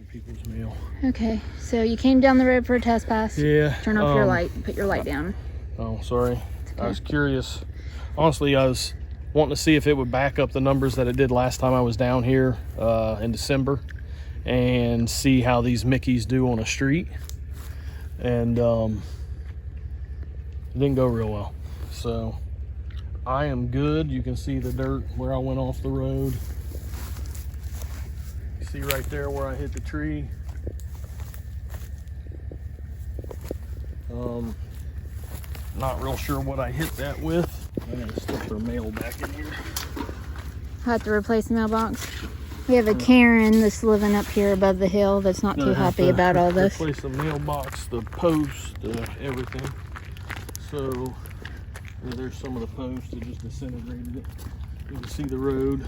people's mail. Okay, so you came down the road for a test pass. Yeah. Turn off your light. Put your light down. Oh, sorry. Okay. I was curious. Honestly, I was wanting to see if it would back up the numbers that it did last time I was down here in December, and see how these Mickeys do on a street. And it didn't go real well. So I am good. You can see the dirt where I went off the road. You see right there where I hit the tree. Not real sure what I hit that with. I'm gonna slip their mail back in here. I have to replace the mailbox. We have a Karen that's living up here above the hill that's not too happy about all this. Replace the mailbox, the post, everything. So there's some of the posts that just disintegrated it. You can see the road.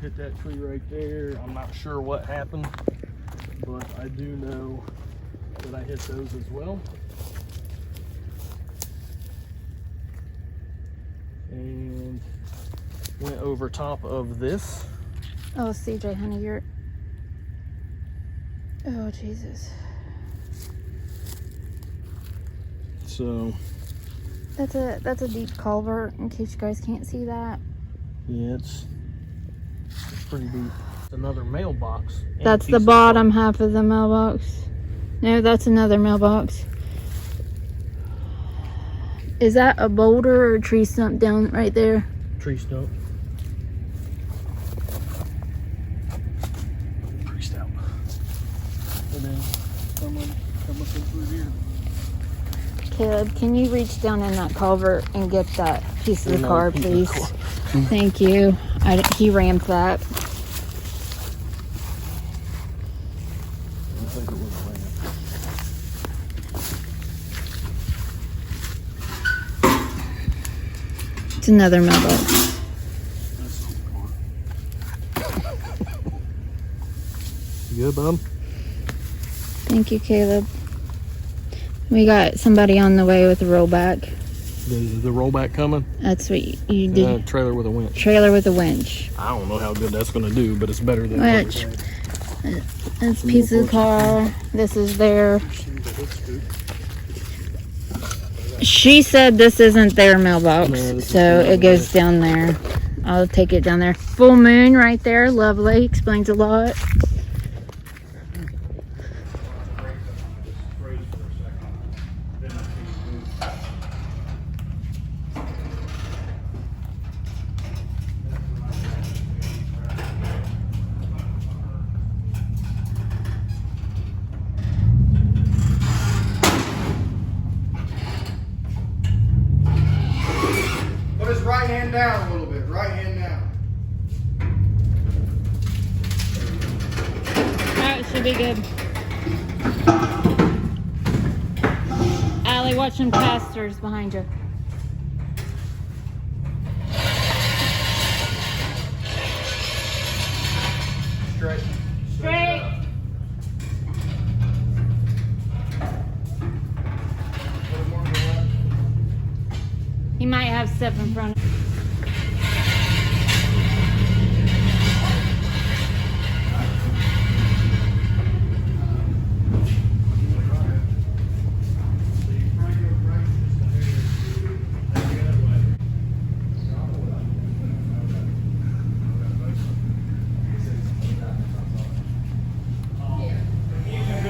Hit that tree right there. I'm not sure what happened, but I do know that I hit those as well. And went over top of this. Oh, CJ, honey, you're... Oh, Jesus. So That's a deep culvert, in case you guys can't see that. yeah, it's pretty deep. Another mailbox. That's the bottom half of the mailbox. No, that's another mailbox. Is that a boulder or a tree stump down right there? Tree stump. Pretty stout. And then someone come up in through here. Caleb, can you reach down in that culvert and get that piece of the car, please? Thank you. He rammed that. I think it was a ramp. It's another mailbox. You good, bub? Thank you, Caleb. We got somebody on the way with a rollback. Is the rollback coming? That's what you did. Trailer with a winch. Trailer with a winch. I don't know how good that's going to do, but it's better than Winch. That's a piece of the car. This is there. She said this isn't their mailbox, No, so it goes down there. I'll take it down there. Full moon right there. Lovely. Explains a lot. Right hand down a little bit. Right hand down. Alright, should be good. Allie, watch some casters behind you. Straight. Straight. He might have stuff in front of him.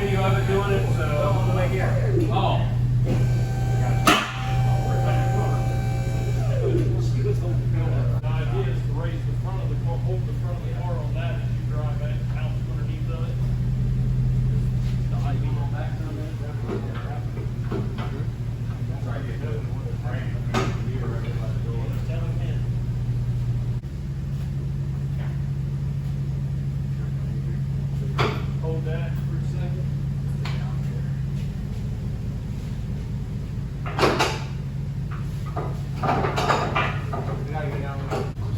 video of it doing it, so. Oh. The idea is to raise the front of the car, hold the front of the car on that as you drive back, house underneath of it. The high beam on that kind of hold that for a second.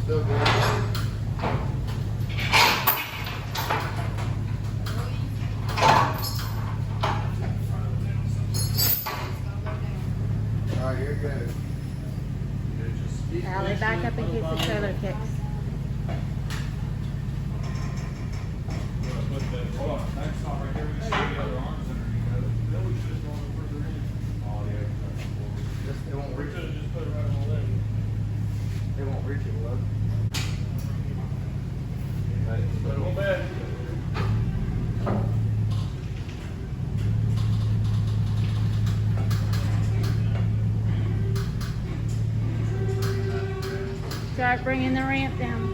Still good. Alright, you're good. Allie, back up in case the trailer kicks. That's not right here. We can see the other arms underneath. Then we should just go further in. Oh, yeah. They won't reach it. Just put it right on the leg. They won't reach it, will But it won't bad. Start bringing the ramp down.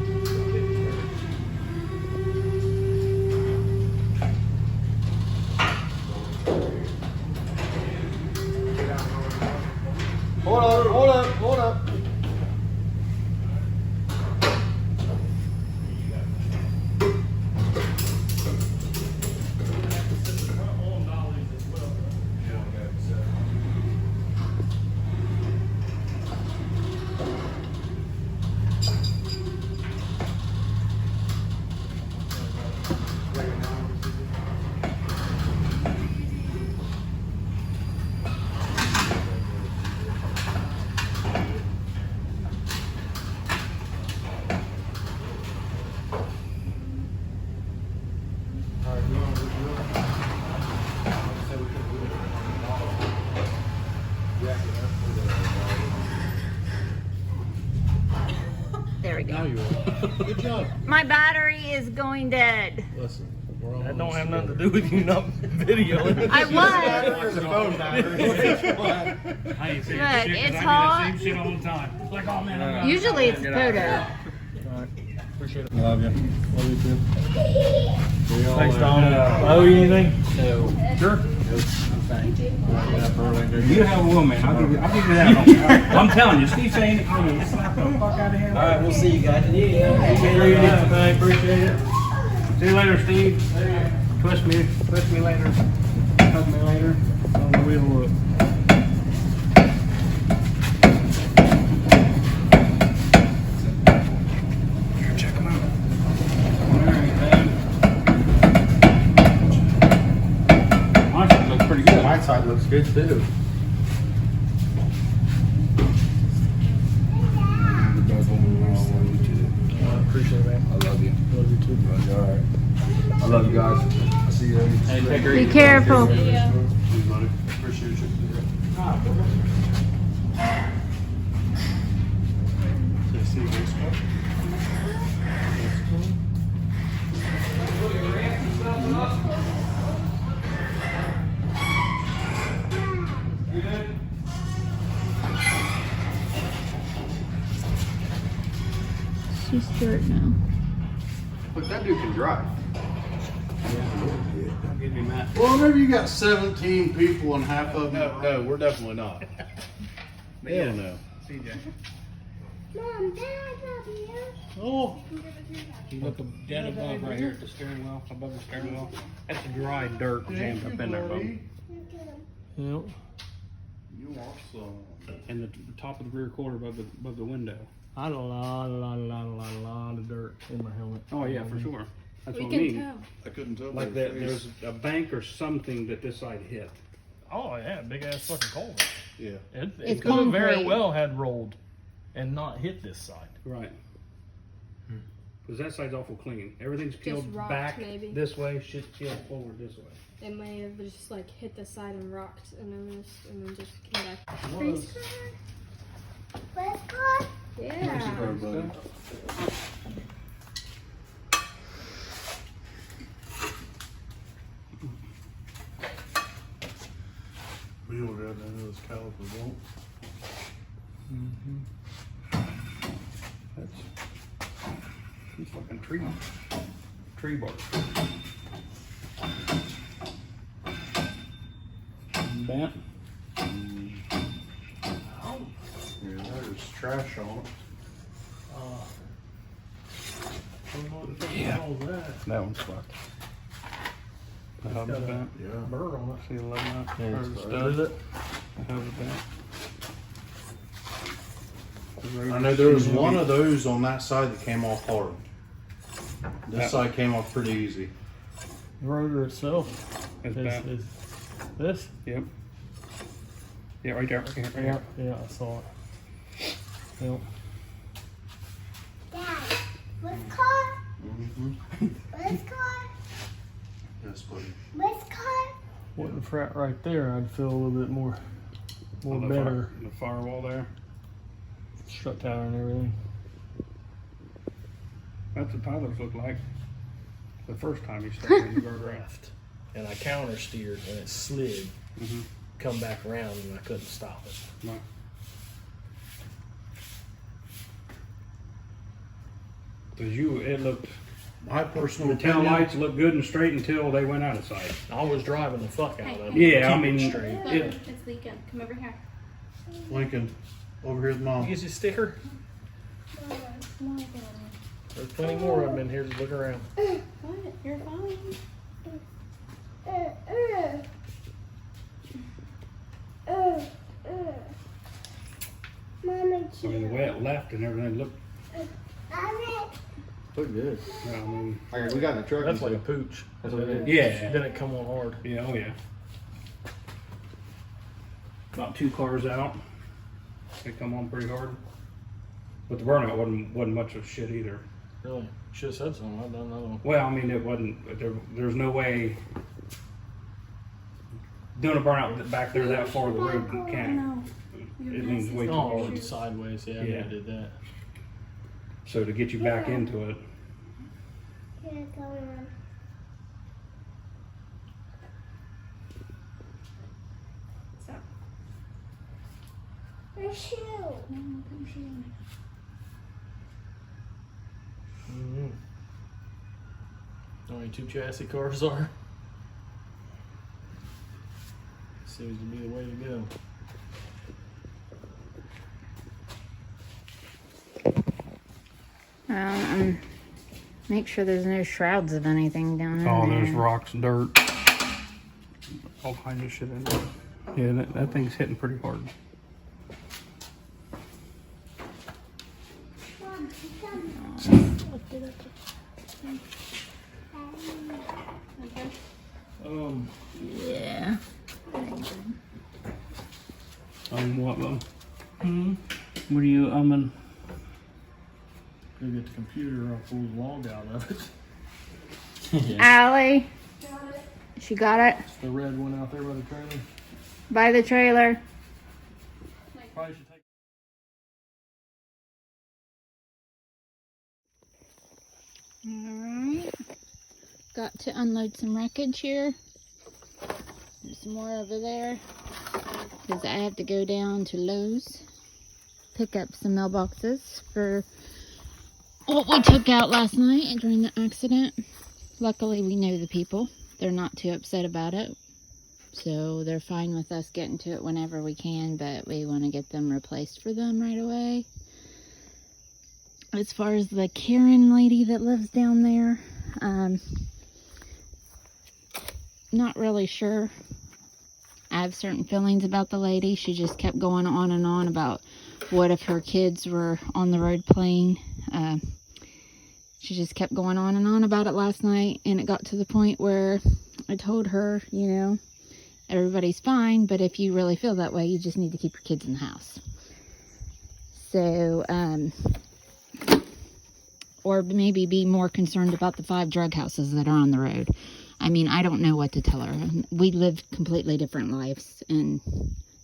Hold up, hold up, hold up. There we Now go. you are. Good job. My battery is going dead. Listen, we're all That on don't the have same nothing to do with you not videoing. I was. There's a phone battery. I ain't saying Look, shit 'cause it's I hot. do the same shit all the time. It's like, oh man, I'm Usually it's a photo. Appreciate it. Love you. Love you too. Thanks, Tom. Owe you anything? No. Sure. You have a woman. I'll give you that. I'm telling you, Steve saying I'm gonna slap the fuck out of him. All right, we'll see you guys. Yeah. Appreciate it. See you later, Steve. Twist me later. Hug me later. On the wheel look. Check them out. Honestly, it looks pretty good. My side looks good too. Appreciate it, man. I love you. Love you too. All right. I love you guys. I'll see you later. Hey, take her Be easy. careful. Appreciate you. She's short now. Look, that dude can drive. Don't get me mad. Well, whenever you got 17 people and half of them. No, we're definitely not. Hell no. CJ. Mom, Dad, love you. Oh, You look dead above right here at the steering wheel, above the steering wheel. That's dry dirt jammed up in there, bub. Yep. You awesome. And the top of the rear quarter above the window. I had a lot of dirt in my helmet. Oh yeah, for sure. That's We what I can mean. tell. I couldn't tell. Like by the that, face. there's a bank or something that this side hit. Oh yeah, big ass fucking culvert. Yeah. It It's could have very concrete. well had rolled and not hit this side. Right. Because that side's awful clean. Everything's peeled rocked, back maybe. this way, shit's peeled forward this way. It may have just like hit the side and rocked and then just came back. Was. Let's go. Yeah. Everybody. We don't have none of those calipers, won't. That's these fucking tree bark. Bent. Yeah, there's trash on it. Yeah. That one's fucked. The hub's got a- bent. Yeah. Burr on See the 11 out? it. Or the stud. Is it? The hub's bent. I know there was one of those on that side that came off hard. This Yeah. side came off pretty easy. The rotor itself It's is bent. this. Yep. Yeah, right there. Right here. Right here. Yeah, I saw it. Yep. Dad, what's car? Mm-hmm. What's car? frat right there, I'd feel a little bit more better. The firewall there. Strut tower and everything. That's what Tyler's looked like the first time he stepped in the guardrail. Left. And I counter steered and it slid. Mm-hmm. Come back around and I couldn't stop it. No. Cause it looked, My personal the tail opinion, lights looked good and straight until they went out of sight. I was driving the fuck out of it. Yeah, I Keep it mean, straight. Look, it, it's leaking. Come over here. Lincoln, over here's mom. Use your sticker. There's plenty more of them in here. Just look around. What? You're fine. I mean, the way it left and everything looked, Look good. I mean, Okay, we got in the truck. That's and like a stuff. pooch. That's what it is. yeah. Then it come on hard. Yeah, oh yeah. About 2 cars out. They come on pretty hard. But the burnout wasn't much of shit either. Really? Should have said something. I've done another one. Well, I mean, it wasn't. There's no way doing a burnout back there that far of the road can't. It means way too Oh, hard. it's sideways. Yeah, I Yeah. did that. So to get you back into it, Mm-hmm. Only 2 chassis cars are. Seems to be the way to go. Make sure there's no shrouds of anything down in there. oh, there's rocks, dirt, all kinds of shit in there. Yeah, that thing's hitting pretty hard. Yeah. What? What are you umming? Go get the computer. I'll pull the log out of it. Allie, she got it It's the red one out there by the trailer. by the trailer. Probably should take. Alright. Got to unload some wreckage here. There's some more over there. Because I have to go down to Lowe's. Pick up some mailboxes for what we took out last night during the accident. Luckily we know the people. They're not too upset about it. So they're fine with us getting to it whenever we can. But we want to get them replaced for them right away. As far as the Karen lady that lives down there, not really sure. I have certain feelings about the lady. She just kept going on and on about what if her kids were on the road playing. She just kept going on and on about it last night, and it got to the point where I told her, you know, everybody's fine, but if you really feel that way, you just need to keep your kids in the house. So, or maybe be more concerned about the 5 drug houses that are on the road. I mean, I don't know what to tell her. We live completely different lives, and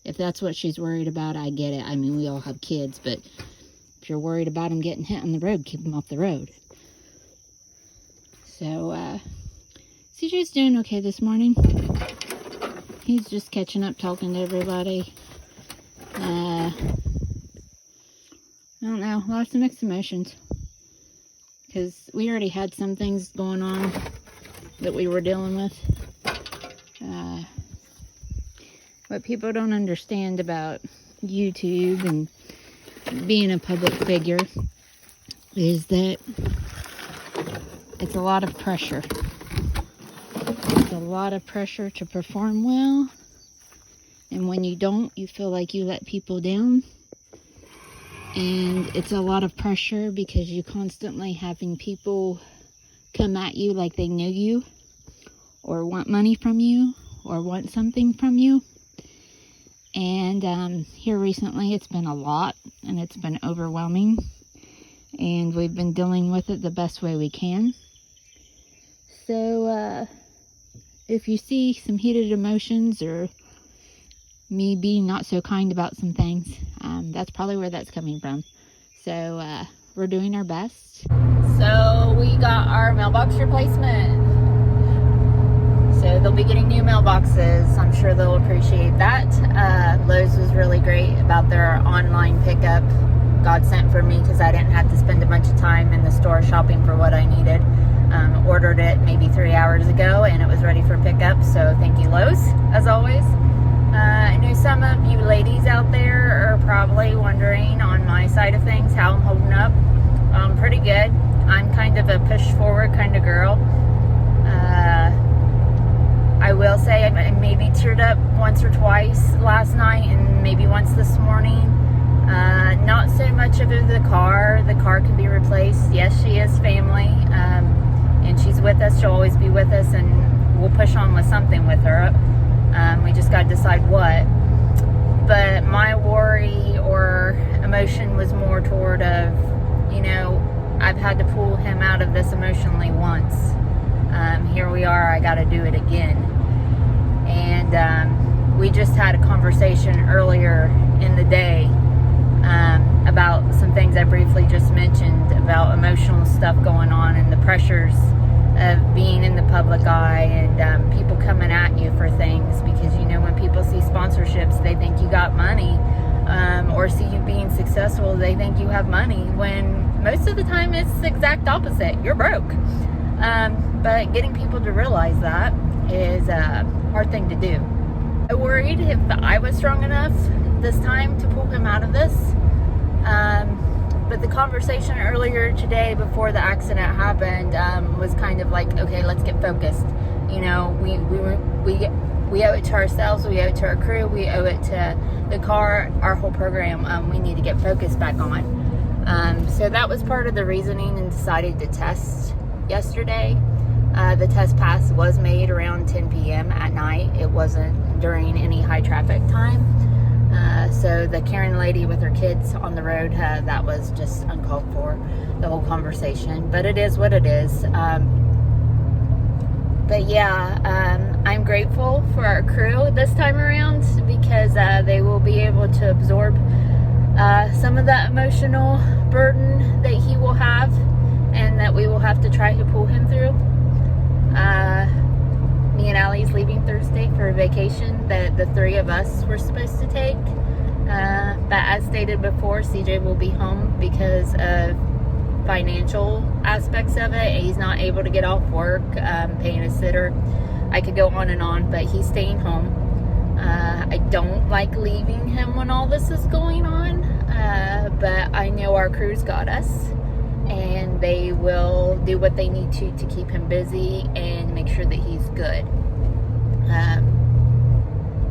if that's what she's worried about, I get it. I mean, we all have kids, but if you're worried about them getting hit on the road, keep them off the road. So, CJ's doing okay this morning. He's just catching up, talking to everybody. I don't know, lots of mixed emotions. Because we already had some things going on that we were dealing with. What people don't understand about YouTube and being a public figure is that it's a lot of pressure. It's a lot of pressure to perform well. And when you don't, you feel like you let people down. And it's a lot of pressure because you're constantly having people come at you like they know you, or want money from you, or want something from you. And here recently it's been a lot, and it's been overwhelming. And we've been dealing with it the best way we can. So if you see some heated emotions or me being not so kind about some things, that's probably where that's coming from. So we're doing our best. So we got our mailbox replacement. So they'll be getting new mailboxes. I'm sure they'll appreciate that. Lowe's was really great about their online pickup. God sent for me because I didn't have to spend a bunch of time in the store shopping for what I needed. Ordered it maybe 3 hours ago and it was ready for pickup. So thank you, Lowe's, as always. I know some of you ladies out there are probably wondering on my side of things how I'm holding up. Pretty good. I'm kind of a push forward kind of girl. I will say I maybe teared up once or twice last night and maybe once this morning. Not so much of the car. The car can be replaced. Yes, she is family, and she's with us. She'll always be with us, and we'll push on with something with her. We just got to decide what. But my worry or emotion was more toward of, you know, I've had to pull him out of this emotionally once. Here we are, I got to do it again. And we just had a conversation earlier in the day about some things I briefly just mentioned about emotional stuff going on and the pressures of being in the public eye and people coming at you for things, because you know when people see sponsorships they think you got money, or see you being successful they think you have money, when most of the time it's the exact opposite. You're broke. But getting people to realize that is a hard thing to do. I worried if I was strong enough this time to pull him out of this. But the conversation earlier today before the accident happened was kind of like, okay, let's get focused. You know, we owe it to ourselves, we owe it to our crew, we owe it to the car, our whole program. We need to get focused back on. So that was part of the reasoning and decided to test yesterday. The test pass was made around 10 p.m. at night. It wasn't during any high traffic time. So the Karen lady with her kids on the road, that was just uncalled for, the whole conversation. But it is what it is. But yeah, I'm grateful for our crew this time around, because they will be able to absorb some of that emotional burden that he will have and that we will have to try to pull him through. Me and Allie's leaving Thursday for a vacation that the three of us were supposed to take. But as stated before, CJ will be home because of financial aspects of it. He's not able to get off work, paying a sitter. I could go on and on, but he's staying home. I don't like leaving him when all this is going on, but I know our crew's got us, and they will do what they need to keep him busy and make sure that he's good.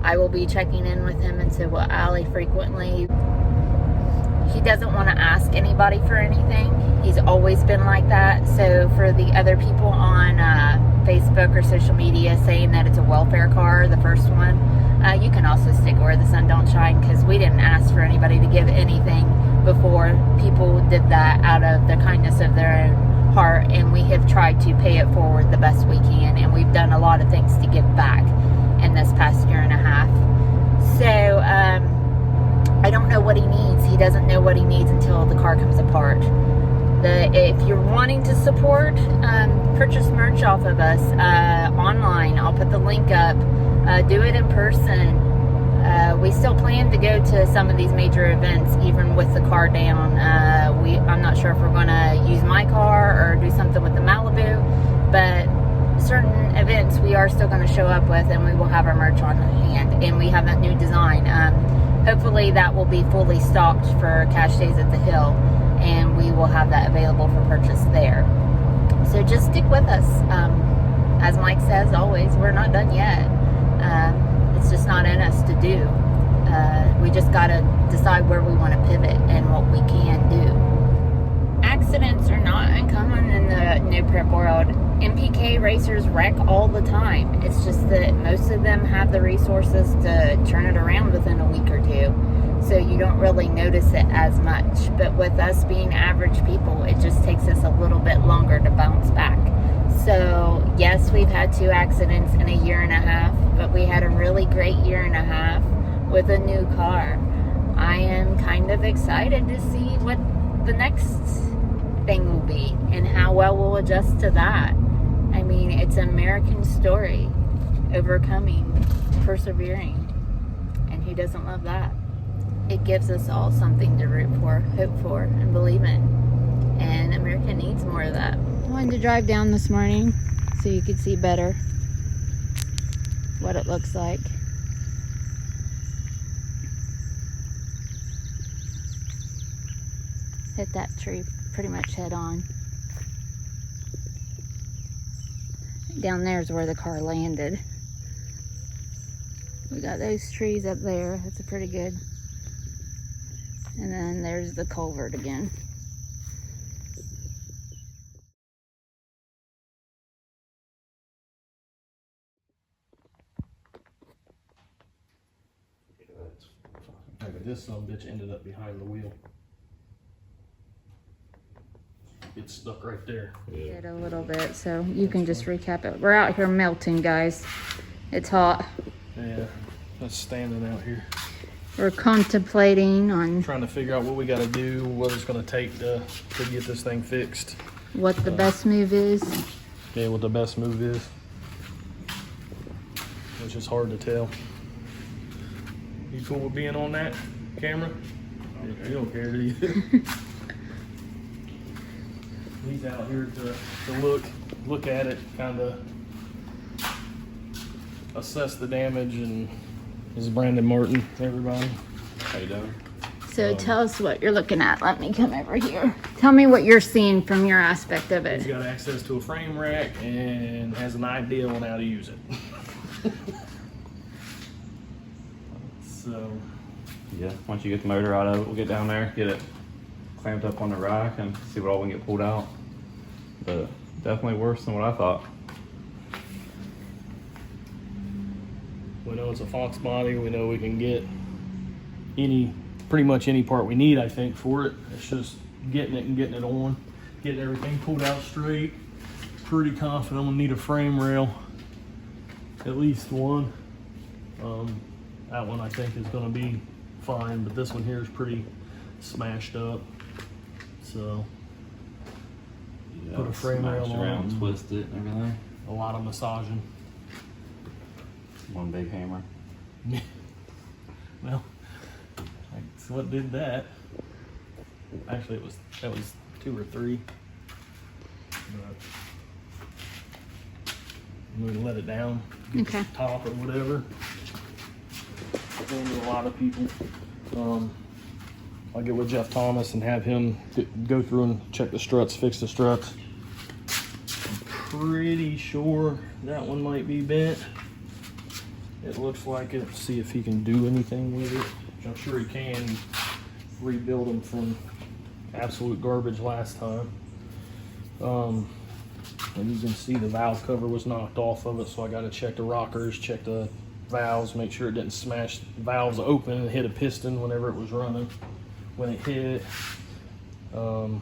I will be checking in with him, and so will Allie frequently. He doesn't want to ask anybody for anything. He's always been like that. So for the other people on Facebook or social media saying that it's a welfare car, the first one, you can also stick where the sun don't shine, because we didn't ask for anybody to give anything before. People did that out of the kindness of their own heart, and we have tried to pay it forward the best we can, and we've done a lot of things to give back in this past year and a half. So I don't know what he needs. He doesn't know what he needs until the car comes apart. If you're wanting to support, purchase merch off of us online. I'll put the link up. Do it in person. We still plan to go to some of these major events even with the car down. I'm not sure if we're going to use my car or do something with the Malibu, but certain events we are still going to show up with, and we will have our merch on hand, and we have that new design. Hopefully that will be fully stocked for Cash Days at the Hill, and we will have that available for purchase there. So just stick with us. As Mike says always, we're not done yet. It's just not in us to do. We just got to decide where we want to pivot and what we can do. Accidents are not uncommon in the no prep world. MPK racers wreck all the time. It's just that most of them have the resources to turn it around within a week or two, so you don't really notice it as much. But with us being average people, it just takes us a little bit longer to bounce back. So yes, we've had 2 accidents in a year and a half, but we had a really great year and a half with a new car. I am kind of excited to see what the next thing will be and how well we'll adjust to that. I mean, it's an American story, overcoming, persevering, and who doesn't love that? It gives us all something to root for, hope for, and believe in. And America needs more of that. I wanted to drive down this morning so you could see better what it looks like. Hit that tree pretty much head on. Down there is where the car landed. We got those trees up there. That's a pretty good. And then there's the culvert again. This son of a bitch ended up behind the wheel. It's stuck right there. Did a little bit, so you can just recap it. We're out here melting, guys. It's hot. Yeah, that's standing out here. We're contemplating on Trying to figure out what we got to do, what it's going to take to get this thing fixed. what the best move is. Yeah, what the best move is. Which is hard to tell. You cool with being on that camera? Okay. You don't care, do you? He's out here to look at it, kind of assess the damage, and this is Brandon Martin, everybody. How you doing? So tell us what you're looking at. Let me come over here. Tell me what you're seeing from your aspect of He's it. got access to a frame rack and has an idea on how to use it. So, yeah, once you get the motor out of it, we'll get down there, get it clamped up on the rack and see what all we can get pulled out. But definitely worse than what I thought. we know it's a Fox body. We know we can get pretty much any part we need, I think, for it. It's just getting it and getting it on, getting everything pulled out straight. Pretty confident I'm gonna need a frame rail, at least one. That one I think is gonna be fine, but this one here is pretty smashed up. So Yeah, put a frame rail smash on around, it. twist it and everything. A lot of massaging. One big hammer. Well, that's what did that. Actually, that was 2 or 3. But I'm gonna let it down, get Okay. the top or whatever. Going to a lot of people. I'll get with Jeff Thomas and have him go through and check the struts, fix the struts. I'm pretty sure that one might be bent. It looks like it. See if he can do anything with it. I'm sure he can. Rebuild them from absolute garbage last time. And you can see the valve cover was knocked off of it, so I got to check the rockers, check the valves, make sure it didn't smash valves open and hit a piston whenever it was running. When it hit, oil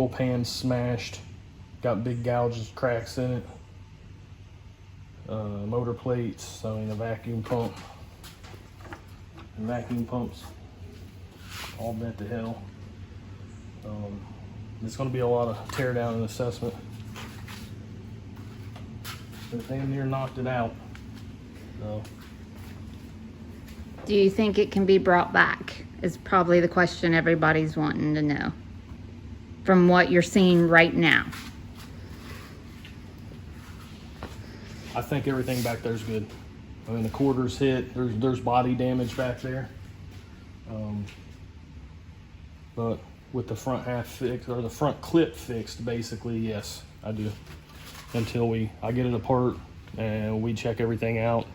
pan smashed, got big gouges, cracks in it. Motor plates, I mean a vacuum pump. And vacuum pumps all bent to hell. It's going to be a lot of tear down and assessment. But they near knocked it out. So Do you think it can be brought back? Is probably the question everybody's wanting to know. From what you're seeing right now. I think everything back there is good. I mean, the quarters hit. There's body damage back there. But with the front half fixed, or the front clip fixed, basically, yes, I do. Until I get it apart and we check everything out.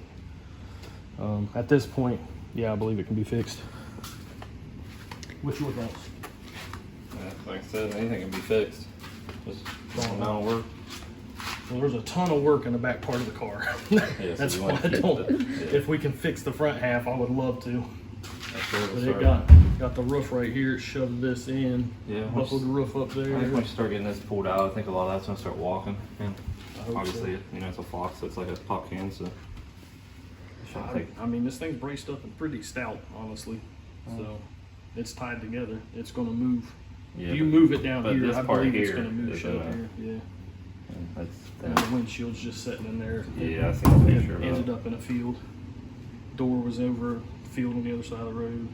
At this point, yeah, I believe it can be fixed. What's your thoughts? Yeah, like I said, anything can be fixed. Just a amount of work. Well, there's a ton of work in the back part of the car. Yeah, That's so why you I want to don't. fix it. Yeah. If we can fix the front half, I would love to. That's where But it'll it start. got the roof right here. It shoved this in. Yeah, Buckled the roof up I think there. once you start getting this pulled out, I think a lot of that's gonna start walking. And hope obviously, so. you know, it's a Fox, so it's like a pop can, so it shouldn't take. I mean, this thing's braced up and pretty stout, honestly. So it's tied together. It's going to move. Yeah, You move it down but here, this I part believe it's here going to move is shut gonna- here. Yeah. That's And the windshield's just sitting in there. Yeah, I seen a It picture of ended that. up in a field. Door was over a field on the other side of the road.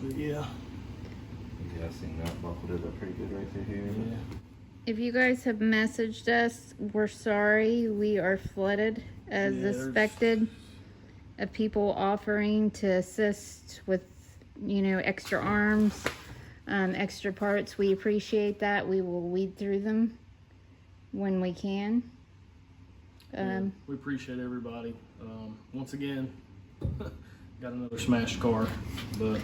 But yeah. Yeah, I seen that. Buckled it up pretty good right through here. Yeah. If you guys have messaged us, we're sorry. We are flooded as Yeah, there's- expected of people offering to assist with, you know, extra arms, extra parts. We appreciate that. We will weed through them when we can. Yeah, we appreciate everybody. Once again, got another smashed car, but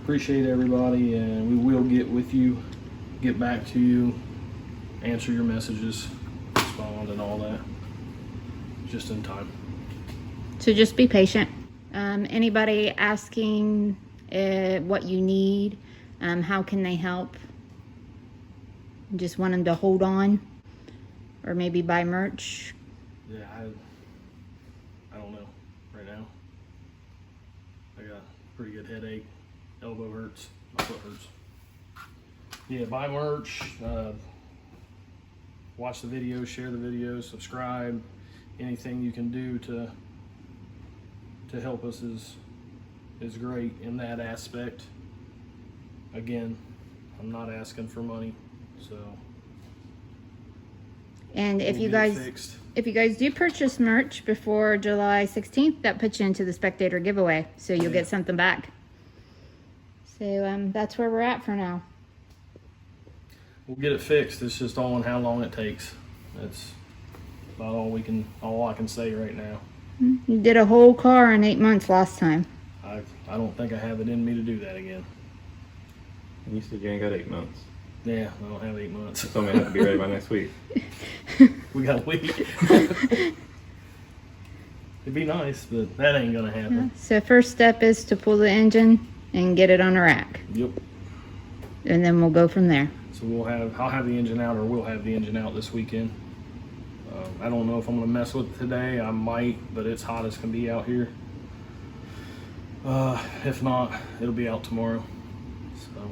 appreciate everybody, and we will get with you, get back to you, answer your messages, respond, and all that, just in time. So just be patient. Anybody asking what you need, how can they help? Just want them to hold on, or maybe buy merch. Yeah, I don't know right now. I got a pretty good headache, elbow hurts, my foot hurts. Yeah, buy merch, watch the videos, share the videos, subscribe. Anything you can do to help us is great in that aspect. Again, I'm not asking for money, so And if we'll you get it guys fixed. If you guys do purchase merch before July 16th, that puts you into the spectator giveaway, so you'll get something back. So that's where we're at for now. We'll get it fixed. It's just all in how long it takes. That's about all I can say right now. You did a whole car in 8 months last time. I don't think I have it in me to do that again. You said you ain't got 8 months. Yeah, I don't have 8 months. So I'm gonna have to be ready by next week. We got a week. It'd be nice, but that ain't gonna happen. So first step is to pull the engine and get it on a rack, Yep. and then we'll go from there. So I'll have the engine out, or we'll have the engine out this weekend. I don't know if I'm gonna mess with it today. I might, but it's hot as can be out here. If not, it'll be out tomorrow. So